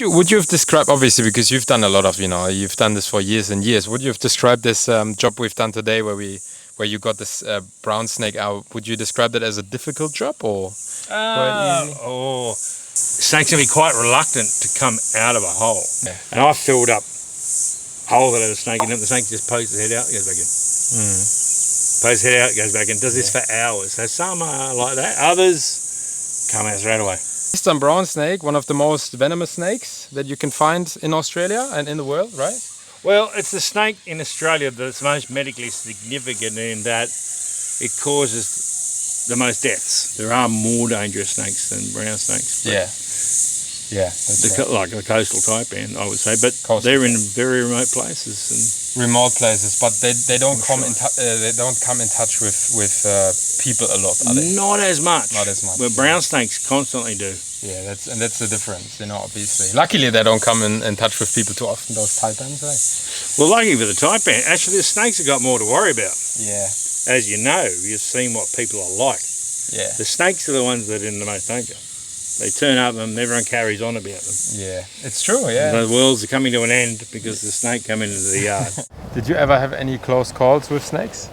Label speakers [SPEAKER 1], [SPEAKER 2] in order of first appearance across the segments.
[SPEAKER 1] would you have described, obviously, because you've done a lot of, you've done this for years and years. Would you have described this job we've done today, where you got this brown snake out? Would you describe that as a difficult job or quite easy?
[SPEAKER 2] Snakes can be quite reluctant to come out of a hole. Yeah. And I filled up holes that had a snake in them. The snake just pokes its head out, goes back in. Pokes its head out, goes back in. Does this for hours. So some are like that. Others come out straight away.
[SPEAKER 1] Eastern brown snake, one of the most venomous snakes that you can find in Australia and in the world, right?
[SPEAKER 2] Well, it's the snake in Australia that's most medically significant in that it causes the most deaths. There are more dangerous snakes than brown snakes.
[SPEAKER 1] Yeah.
[SPEAKER 2] Like the coastal taipan, I would say, but they're in very remote places and
[SPEAKER 1] remote places. But they don't come in touch with people a lot. Are they?
[SPEAKER 2] Not as much.
[SPEAKER 1] Not as much.
[SPEAKER 2] But brown snakes constantly do.
[SPEAKER 1] Yeah, that's the difference. Obviously. Luckily, they don't come in touch with people too often. Those taipans, right?
[SPEAKER 2] Well, lucky for the taipan, actually, the snakes have got more to worry about.
[SPEAKER 1] Yeah.
[SPEAKER 2] As you know, you've seen what people are like.
[SPEAKER 1] Yeah.
[SPEAKER 2] The snakes are the ones that are in the most danger. They turn up and everyone carries on about them.
[SPEAKER 1] Yeah, it's true, yeah.
[SPEAKER 2] The worlds are coming to an end because the snake come into the yard.
[SPEAKER 1] Did you ever have any close calls with snakes?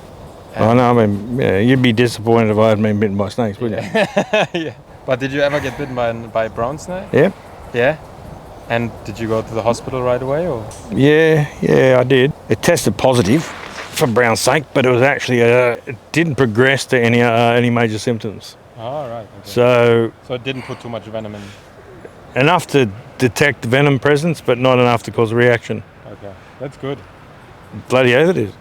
[SPEAKER 2] I know, I mean, you'd be disappointed if I hadn't been bitten by snakes, wouldn't you?
[SPEAKER 1] Yeah. But did you ever get bitten by a brown snake?
[SPEAKER 2] Yeah.
[SPEAKER 1] Yeah? And did you go to the hospital right away? Or?
[SPEAKER 2] Yeah, I did. It tested positive for brown snake, but it was actually, it didn't progress to any major symptoms.
[SPEAKER 1] Oh, right. Okay.
[SPEAKER 2] So
[SPEAKER 1] it didn't put too much venom in?
[SPEAKER 2] Enough to detect venom presence, but not enough to cause a reaction.
[SPEAKER 1] Okay, that's good.
[SPEAKER 2] Bloody oath it is.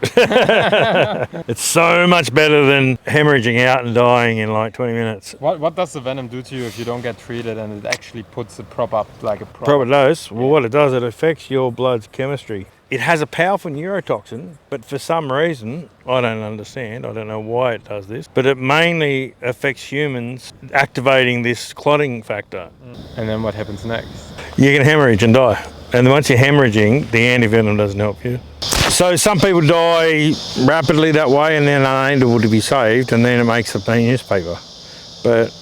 [SPEAKER 2] It's so much better than hemorrhaging out and dying in like 20 minutes.
[SPEAKER 1] What does the venom do to you if you don't get treated and it actually puts a prop up like a prop?
[SPEAKER 2] Proper dose? Well, what it does, it affects your blood's chemistry. It has a powerful neurotoxin, but for some reason, I don't understand, I don't know why it does this, but it mainly affects humans, activating this clotting factor.
[SPEAKER 1] And then what happens next?
[SPEAKER 2] You can hemorrhage and die. And once you're hemorrhaging, the antivenom doesn't help you. So some people die rapidly that way and then are unable to be saved, and then it makes the newspaper. But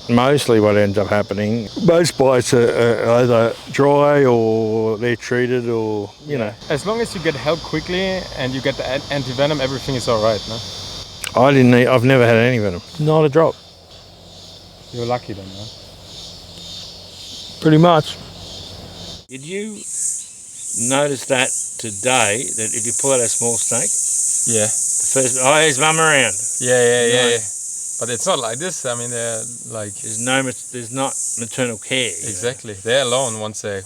[SPEAKER 2] mostly what ends up happening, most bites are either dry or they're treated or,
[SPEAKER 1] As long as you get help quickly and you get the anti-venom, everything is all right, no?
[SPEAKER 2] I've never had any venom. Not a drop.
[SPEAKER 1] You're lucky then, no?
[SPEAKER 2] Pretty much. Did you notice that today, that if you pull out a small snake?
[SPEAKER 1] Yeah.
[SPEAKER 2] His mum around.
[SPEAKER 1] Yeah. But it's not like this. I mean, they're like...
[SPEAKER 2] There's not maternal care.
[SPEAKER 1] Exactly. They're alone once they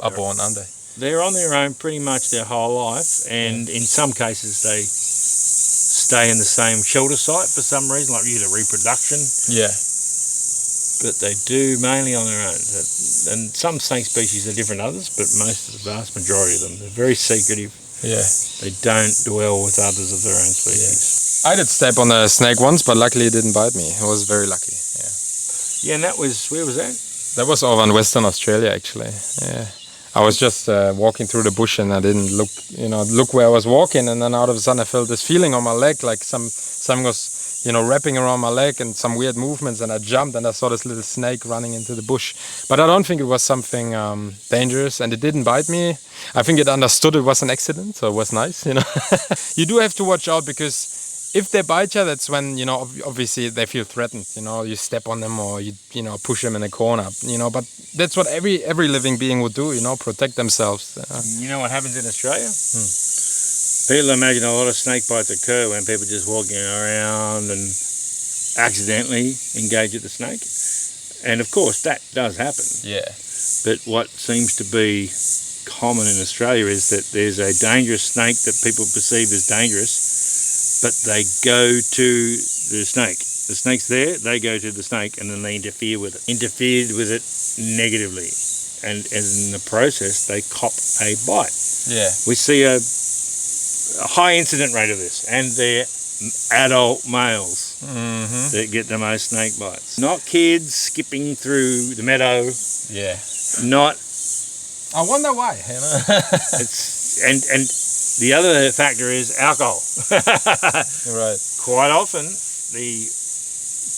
[SPEAKER 1] are born, aren't they?
[SPEAKER 2] They're on their own pretty much their whole life, and in some cases they stay in the same shelter site for some reason, like due to reproduction.
[SPEAKER 1] Yeah.
[SPEAKER 2] But they do mainly on their own. And some snake species are different others, but the vast majority of them, they're very secretive.
[SPEAKER 1] Yeah.
[SPEAKER 2] They don't dwell with others of their own species.
[SPEAKER 1] I did step on a snake once, but luckily it didn't bite me. I was very lucky.
[SPEAKER 2] Yeah, and where was that?
[SPEAKER 1] That was over in Western Australia, actually. Yeah. I was just walking through the bush and I didn't look where I was walking, and then out of a sudden I felt this feeling on my leg, like something was, wrapping around my leg and some weird movements, and I jumped and I saw this little snake running into the bush. But I don't think it was something dangerous, and it didn't bite me. I think it understood it was an accident, so it was nice, You do have to watch out, because if they bite you, that's when, obviously they feel threatened, you step on them or you push them in a corner, but that's what every living being would do, protect themselves.
[SPEAKER 2] You know what happens in Australia? People imagine a lot of snake bites occur when people are just walking around and accidentally engage with the snake. And of course that does happen.
[SPEAKER 1] Yeah.
[SPEAKER 2] But what seems to be common in Australia is that there's a dangerous snake that people perceive as dangerous, but they go to the snake. The snake's there, they go to the snake, and then they interfered with it negatively. And in the process, they cop a bite.
[SPEAKER 1] Yeah.
[SPEAKER 2] We see a high incident rate of this, and they're adult males that get the most snake bites. Not kids skipping through the meadow.
[SPEAKER 1] Yeah.
[SPEAKER 2] Not.
[SPEAKER 1] I wonder why.
[SPEAKER 2] It's and the other factor is alcohol.
[SPEAKER 1] Right.
[SPEAKER 2] Quite often, the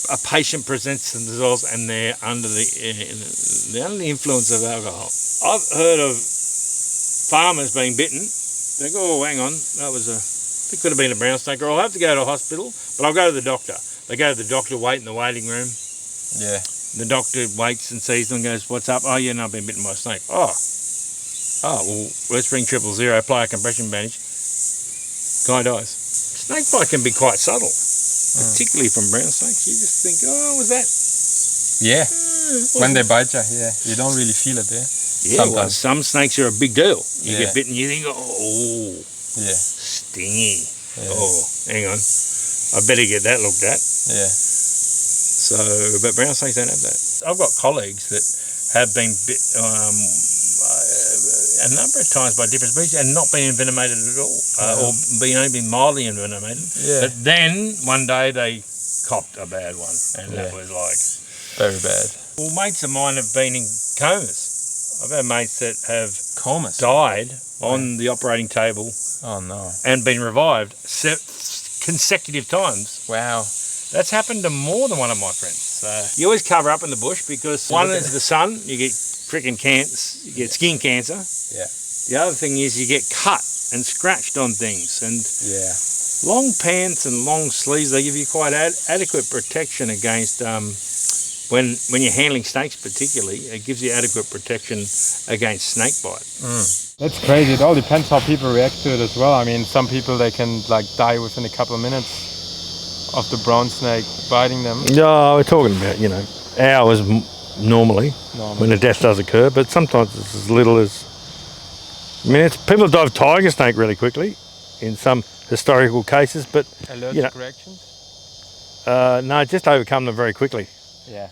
[SPEAKER 2] a patient presents themselves and they're under the influence of alcohol. I've heard of farmers being bitten. They go, oh, hang on, it could have been a brown snake, or I'll have to go to a hospital, but I'll go to the doctor. They go to the doctor, wait in the waiting room.
[SPEAKER 1] Yeah.
[SPEAKER 2] The doctor waits and sees them and goes, what's up? Oh, yeah, no, I've been bitten by a snake. Oh, well, let's ring 000, apply a compression bandage. Guy dies. Snake bite can be quite subtle, particularly from brown snakes. You just think, oh, was that?
[SPEAKER 1] Yeah. When they bite you, yeah, you don't really feel it there.
[SPEAKER 2] Yeah, well, some snakes are a big deal. You
[SPEAKER 1] Yeah.
[SPEAKER 2] get bitten, you think, oh,
[SPEAKER 1] Yeah.
[SPEAKER 2] stingy.
[SPEAKER 1] Yeah.
[SPEAKER 2] Oh, hang on, I better get that looked at.
[SPEAKER 1] Yeah.
[SPEAKER 2] So, but brown snakes don't have that. I've got colleagues that have been bit a number of times by different species and not been envenomated at all, or only been mildly envenomated.
[SPEAKER 1] Yeah.
[SPEAKER 2] But then one day they copped a bad one, and that was like
[SPEAKER 1] very bad.
[SPEAKER 2] Well, mates of mine have been in comas. I've had mates that have
[SPEAKER 1] Comas.
[SPEAKER 2] died on the operating table
[SPEAKER 1] Oh no.
[SPEAKER 2] and been revived consecutive times.
[SPEAKER 1] Wow.
[SPEAKER 2] That's happened to more than one of my friends. You always cover up in the bush because one is the sun, you get freaking cancer, you get skin cancer.
[SPEAKER 1] Yeah.
[SPEAKER 2] The other thing is you get cut and scratched on things, and
[SPEAKER 1] Yeah.
[SPEAKER 2] long pants and long sleeves, they give you quite adequate protection against when you're handling snakes particularly. It gives you adequate protection against snake bite.
[SPEAKER 1] That's crazy. It all depends how people react to it as well. I mean, some people, they can like die within a couple of minutes of the brown snake biting them.
[SPEAKER 2] No, we're talking about, hours normally when a death does occur, but sometimes it's as little as minutes. People die of tiger snake really quickly in some historical cases, but
[SPEAKER 1] Allergic reactions?
[SPEAKER 2] no, just overcome them very quickly.
[SPEAKER 1] Yeah.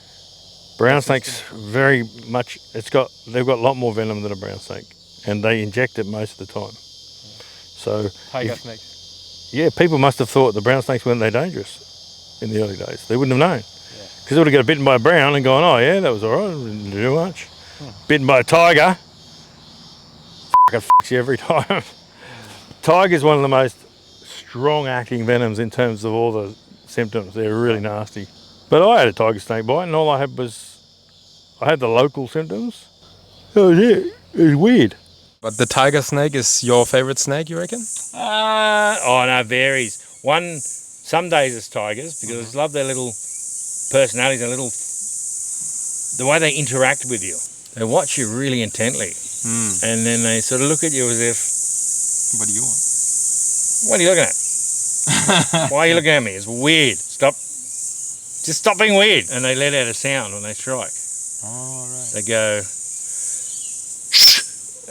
[SPEAKER 2] Brown snakes very much, they've got a lot more venom than a brown snake, and they inject it most of the time. So
[SPEAKER 1] Tiger snakes.
[SPEAKER 2] yeah, people must have thought the brown snakes weren't that dangerous in the early days. They wouldn't have known. Because they would have got bitten by a brown and gone, oh yeah, that was all right, didn't do much. Bitten by a tiger, it fucks you every time. Tiger's one of the most strong-acting venoms in terms of all the symptoms. They're really nasty. But I had a tiger snake bite, and all I had the local symptoms. That was it. It was weird.
[SPEAKER 1] But the tiger snake is your favorite snake, you reckon?
[SPEAKER 2] Oh no, it varies. Some days it's tigers because I love their little personalities and the way they interact with you. They watch you really intently, and then they sort of look at you as if,
[SPEAKER 1] What do you want?
[SPEAKER 2] what are you looking at? Why are you looking at me? It's weird. Just stop being weird. And they let out a sound when they strike.
[SPEAKER 1] Oh, right.
[SPEAKER 2] They go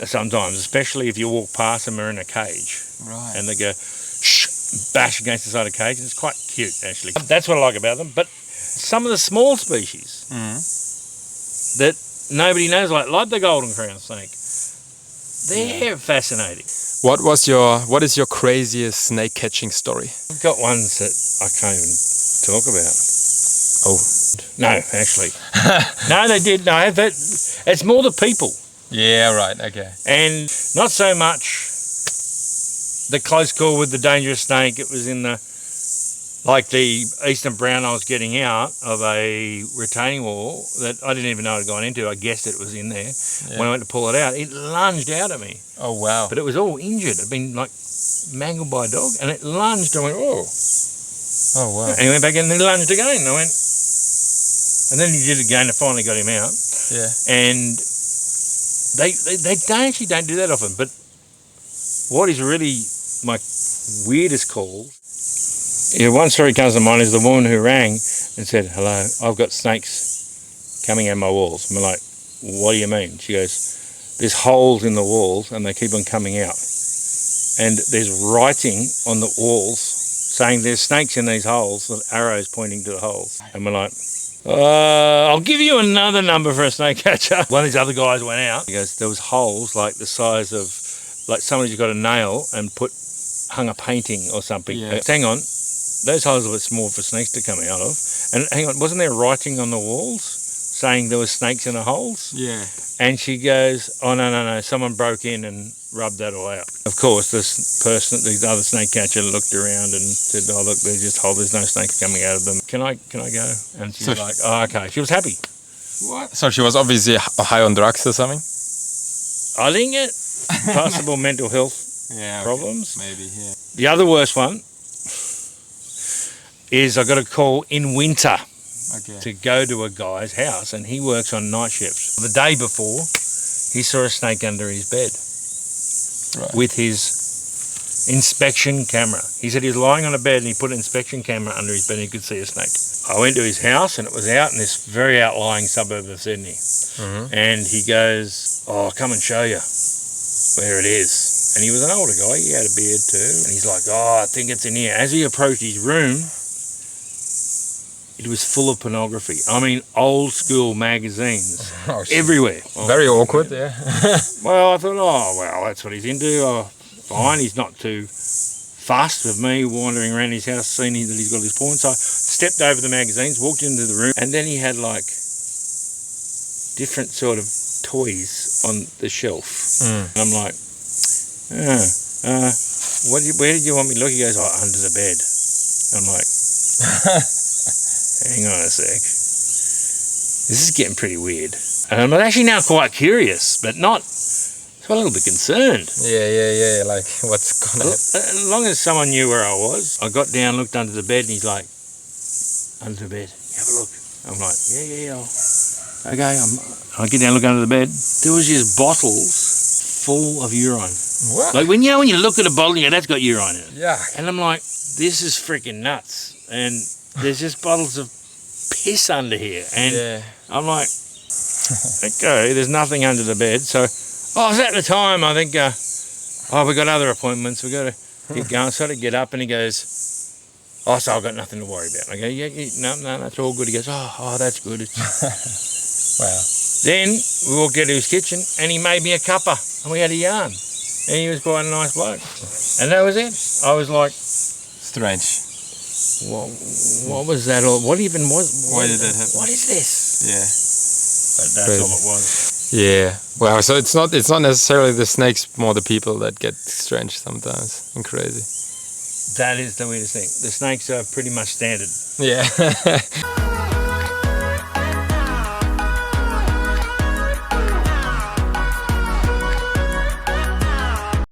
[SPEAKER 2] sometimes, especially if you walk past them or in a cage.
[SPEAKER 1] Right.
[SPEAKER 2] And they go bash against the side of the cage, and it's quite cute actually. That's what I like about them. But some of the small species that nobody knows, like the golden crown snake, they're fascinating.
[SPEAKER 1] What is your craziest snake catching story?
[SPEAKER 2] I've got ones that I can't even talk about.
[SPEAKER 1] Oh.
[SPEAKER 2] No, actually. No, they did. No, it's more the people.
[SPEAKER 1] Yeah, right, okay.
[SPEAKER 2] And not so much the close call with the dangerous snake. It was in the eastern brown I was getting out of a retaining wall that I didn't even know it had gone into. I guessed it was in there. Yeah. When I went to pull it out, it lunged out at me.
[SPEAKER 1] Oh, wow.
[SPEAKER 2] But it was all injured. It had been mangled by a dog, and it lunged. I went, oh.
[SPEAKER 1] Oh, wow.
[SPEAKER 2] And he went back in and he lunged again. And I went, and then he did it again and finally got him out.
[SPEAKER 1] Yeah.
[SPEAKER 2] And they actually don't do that often. But what is really my weirdest call, one story comes to mind, is the woman who rang and said, hello, I've got snakes coming out my walls. I'm like, what do you mean? She goes, there's holes in the walls and they keep on coming out. And there's writing on the walls saying there's snakes in these holes with arrows pointing to the holes. And we're like, I'll give you another number for a snake catcher. One of these other guys went out. He goes, there was holes like the size of, like somebody's got a nail and hung a painting or something.
[SPEAKER 1] Yeah.
[SPEAKER 2] Hang on, those holes are a bit small for snakes to come out of. And hang on, wasn't there writing on the walls saying there were snakes in the holes.
[SPEAKER 1] Yeah.
[SPEAKER 2] And she goes, oh, no, someone broke in and rubbed that all out. Of course, this person, the other snake catcher, looked around and said, oh, look, there's no snakes coming out of them. Can I go? And she's like, oh, okay. She was happy.
[SPEAKER 1] What? So she was obviously high on drugs or something?
[SPEAKER 2] I think it. Possible mental health problems.
[SPEAKER 1] Maybe, yeah.
[SPEAKER 2] The other worst one is I got a call in winter to go to a guy's house, and he works on night shifts. The day before, he saw a snake under his bed with his inspection camera. He said he was lying on a bed and he put an inspection camera under his bed and he could see a snake. I went to his house and it was out in this very outlying suburb of Sydney. And he goes, oh, come and show you where it is. And he was an older guy, he had a beard too. And he's like, oh, I think it's in here. As he approached his room, it was full of pornography. I mean, old school magazines everywhere.
[SPEAKER 1] Very awkward, yeah.
[SPEAKER 2] Well, I thought, oh, well, that's what he's into. Oh, fine, he's not too fussed with me wandering around his house, seeing that he's got his porn. So I stepped over the magazines, walked into the room, and then he had like different sort of toys on the shelf. And I'm like, where did you want me to look? He goes, oh, under the bed. I'm like, hang on a sec. This is getting pretty weird. And I'm actually now quite curious, but not, a little bit concerned.
[SPEAKER 1] Yeah, like what's gonna happen?
[SPEAKER 2] As long as someone knew where I was, I got down, looked under the bed, and he's like, under the bed, have a look. I'm like, yeah, okay. I get down, look under the bed. There was just bottles full of urine.
[SPEAKER 1] What?
[SPEAKER 2] Like when you look at a bottle, you go, that's got urine in it.
[SPEAKER 1] Yeah.
[SPEAKER 2] And I'm like, this is freaking nuts. And there's just bottles of piss under here. And I'm like, okay, there's nothing under the bed. So, at the time, I think, we got other appointments. We got to get going. So I get up and he goes, so I've got nothing to worry about. I go, no, that's all good. He goes, that's good.
[SPEAKER 1] Wow.
[SPEAKER 2] Then we walked out to his kitchen and he made me a cuppa and we had a yarn. And he was quite a nice bloke. And that was it. I was like,
[SPEAKER 1] strange.
[SPEAKER 2] What was that? Or what even was?
[SPEAKER 1] Why did that happen?
[SPEAKER 2] What is this?
[SPEAKER 1] Yeah.
[SPEAKER 2] But that's all it was.
[SPEAKER 1] Yeah. Wow. So it's not necessarily the snakes, more the people that get strange sometimes and crazy.
[SPEAKER 2] That is the weirdest thing. The snakes are pretty much standard.
[SPEAKER 1] Yeah.